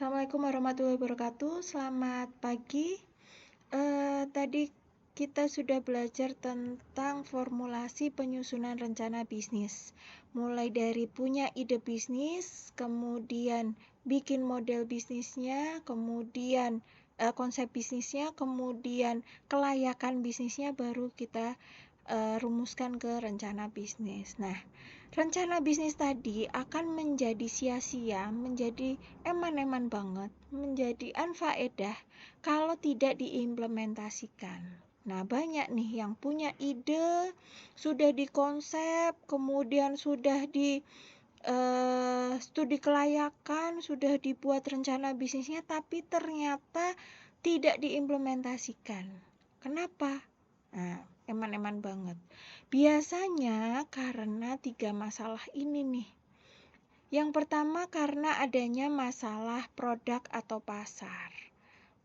Assalamualaikum warahmatullahi wabarakatuh. Selamat pagi. Tadi kita sudah belajar tentang formulasi penyusunan rencana bisnis. Mulai dari punya ide bisnis, kemudian bikin model bisnisnya, kemudian konsep bisnisnya, kemudian kelayakan bisnisnya, baru kita rumuskan ke rencana bisnis. Nah, rencana bisnis tadi akan menjadi sia-sia, menjadi eman-eman banget, menjadi anfaedah kalau tidak diimplementasikan. Nah, banyak nih yang punya ide, sudah dikonsep, kemudian sudah di studi kelayakan, sudah dibuat rencana bisnisnya, tapi ternyata tidak diimplementasikan. Kenapa? Nah, eman-eman banget. Biasanya karena 3 masalah ini nih. Yang pertama karena adanya masalah produk atau pasar.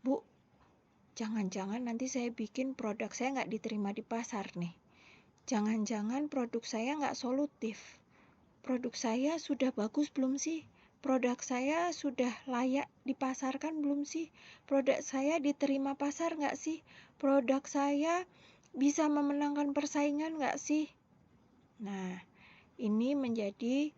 Bu, jangan-jangan nanti saya bikin produk saya nggak diterima di pasar nih. Jangan-jangan produk saya nggak solutif. Produk saya sudah bagus belum sih? Produk saya sudah layak dipasarkan belum sih? Produk saya diterima pasar nggak sih? Produk saya bisa memenangkan persaingan nggak sih? Nah, ini menjadi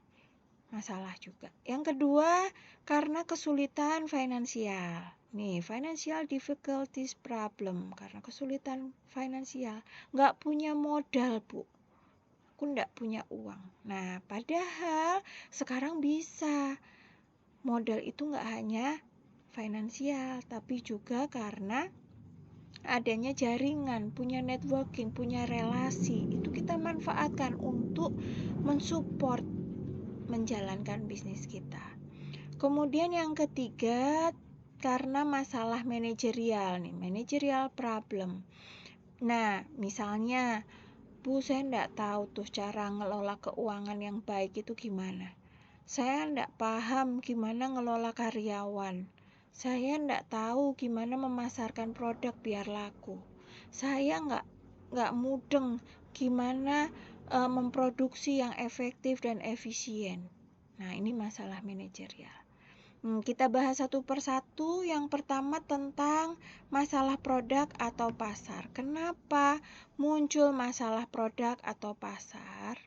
masalah juga. Yang kedua, karena kesulitan finansial. Nih, financial difficulties problem. Karena kesulitan finansial. Nggak punya modal, Bu. Aku nggak punya uang. Nah, padahal sekarang bisa. Modal itu nggak hanya finansial, tapi juga karena adanya jaringan, punya networking, punya relasi. Itu kita manfaatkan untuk mensupport menjalankan bisnis kita. Kemudian yang ketiga, karena masalah manajerial nih, managerial problem. Nah, misalnya, Bu, saya enggak tahu tuh cara ngelola keuangan yang baik itu gimana. Saya enggak paham gimana ngelola karyawan. Saya enggak tahu gimana memasarkan produk biar laku. Saya enggak mudeng gimana memproduksi yang efektif dan efisien. Nah, ini masalah manajerial. Kita bahas satu persatu. Yang pertama tentang masalah produk atau pasar. Kenapa muncul masalah produk atau pasar?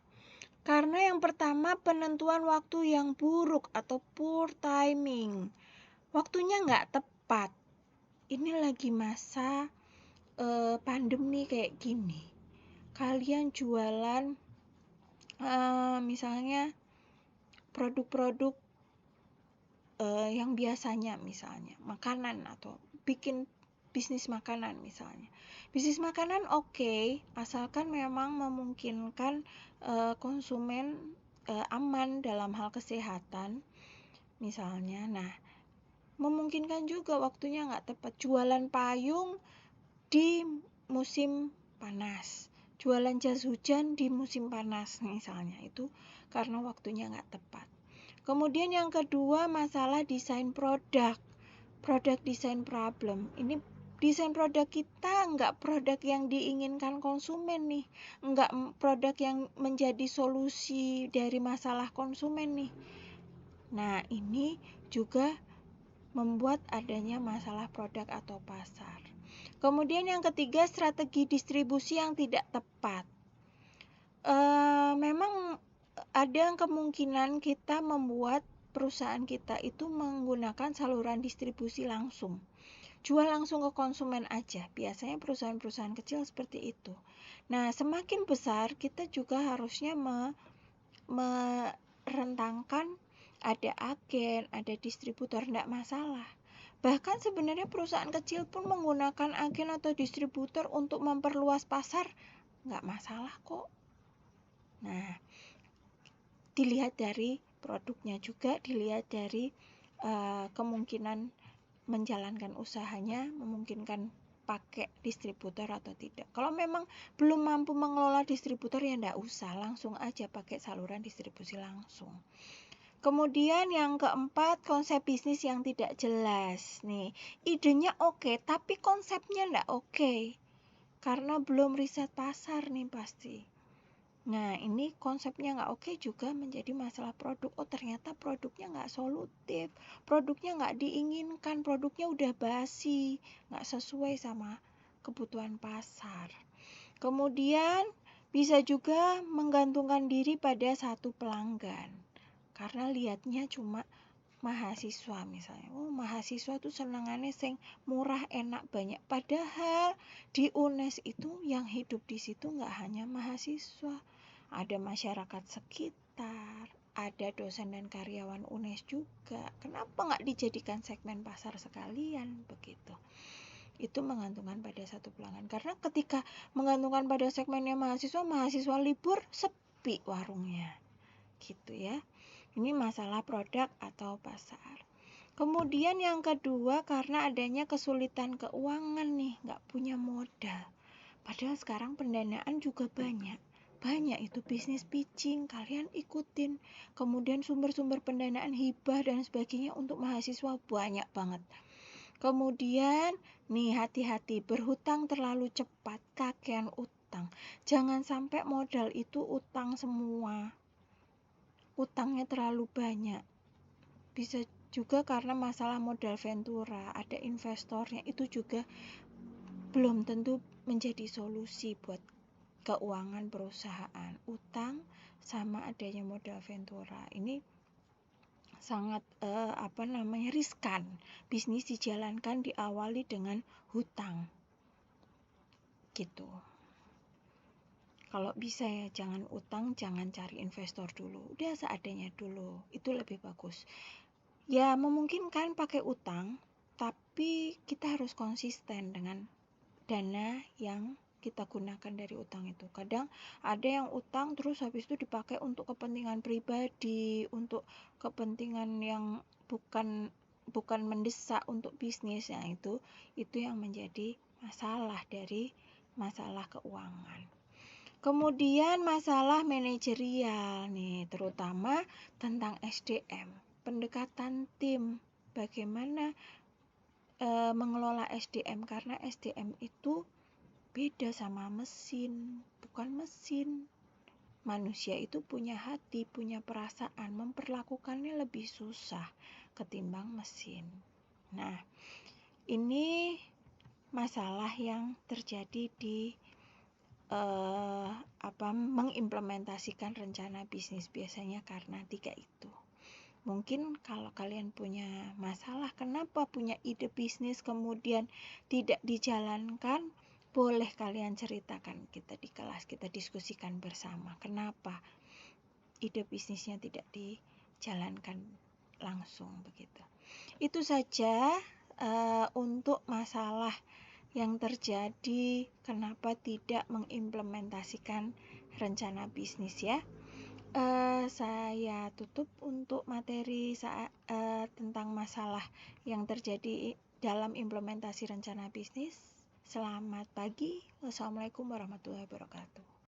Karena yang pertama penentuan waktu yang buruk atau poor timing. Waktunya nggak tepat. Ini lagi masa pandemi kayak gini. Kalian jualan misalnya produk-produk yang biasanya, misalnya makanan atau bikin bisnis makanan misalnya. Bisnis makanan oke, asalkan memang memungkinkan konsumen aman dalam hal kesehatan misalnya. Nah, memungkinkan juga waktunya nggak tepat. Jualan payung di musim panas, jualan jas hujan di musim panas misalnya, itu karena waktunya nggak tepat. Kemudian yang kedua, masalah desain produk desain problem. Ini desain produk kita nggak produk yang diinginkan konsumen nih, nggak produk yang menjadi solusi dari masalah konsumen nih. Nah, ini juga membuat adanya masalah produk atau pasar. Kemudian yang ketiga, strategi distribusi yang tidak tepat. Memang ada kemungkinan kita membuat perusahaan kita itu menggunakan saluran distribusi langsung. Jual langsung ke konsumen aja. Biasanya perusahaan-perusahaan kecil seperti itu. Nah, semakin besar kita juga harusnya merentangkan ada agen, ada distributor, enggak masalah. Bahkan sebenarnya perusahaan kecil pun menggunakan agen atau distributor untuk memperluas pasar, enggak masalah kok. Nah, dilihat dari produknya juga, dilihat dari kemungkinan menjalankan usahanya, memungkinkan pakai distributor atau tidak. Kalau memang belum mampu mengelola distributor, ya enggak usah, langsung aja pakai saluran distribusi langsung. Kemudian yang keempat, konsep bisnis yang tidak jelas. Nih, idenya oke, tapi konsepnya enggak oke. Karena belum riset pasar nih pasti. Nah, ini konsepnya nggak oke juga menjadi masalah produk. Oh, ternyata produknya nggak solutif, produknya nggak diinginkan, produknya udah basi, nggak sesuai sama kebutuhan pasar. Kemudian bisa juga menggantungkan diri pada satu pelanggan, karena lihatnya cuma mahasiswa misalnya. Oh, mahasiswa tuh senengannya sing murah, enak, banyak. Padahal di UNES itu yang hidup di situ nggak hanya mahasiswa, ada masyarakat sekitar, ada dosen dan karyawan UNES juga. Kenapa nggak dijadikan segmen pasar sekalian begitu? Itu menggantungkan pada satu pelanggan. Karena ketika menggantungkan pada segmennya mahasiswa libur, sepi warungnya. Gitu ya. Ini masalah produk atau pasar. Kemudian yang kedua, karena adanya kesulitan keuangan nih, nggak punya modal. Padahal sekarang pendanaan juga banyak itu bisnis pitching, kalian ikutin. Kemudian sumber-sumber pendanaan hibah dan sebagainya untuk mahasiswa banyak banget. Kemudian nih, hati-hati, berhutang terlalu cepat, kakean utang. Jangan sampai modal itu utang semua, utangnya terlalu banyak. Bisa juga karena masalah modal ventura, ada investornya, itu juga belum tentu menjadi solusi buat keuangan perusahaan. Utang sama adanya modal ventura ini sangat riskan. Bisnis dijalankan diawali dengan hutang gitu. Kalau bisa ya jangan utang, jangan cari investor dulu, udah seadanya dulu, itu lebih bagus. Ya memungkinkan pakai utang, tapi kita harus konsisten dengan dana yang kita gunakan dari utang itu. Kadang ada yang utang terus habis itu dipakai untuk kepentingan pribadi, untuk kepentingan yang bukan mendesak untuk bisnis. Nah, itu yang menjadi masalah dari masalah keuangan. Kemudian masalah manajerial nih, terutama tentang SDM, pendekatan tim, bagaimana mengelola SDM, karena SDM itu beda sama mesin, bukan mesin. Manusia itu punya hati, punya perasaan, memperlakukannya lebih susah ketimbang mesin. Nah, ini masalah yang terjadi di mengimplementasikan rencana bisnis, biasanya karena 3 itu. Mungkin kalau kalian punya masalah kenapa punya ide bisnis kemudian tidak dijalankan, boleh kalian ceritakan, kita di kelas kita diskusikan bersama kenapa ide bisnisnya tidak dijalankan langsung begitu. Itu saja untuk masalah yang terjadi kenapa tidak mengimplementasikan rencana bisnis ya. Saya tutup untuk materi tentang masalah yang terjadi dalam implementasi rencana bisnis. Selamat pagi. Wassalamualaikum warahmatullahi wabarakatuh.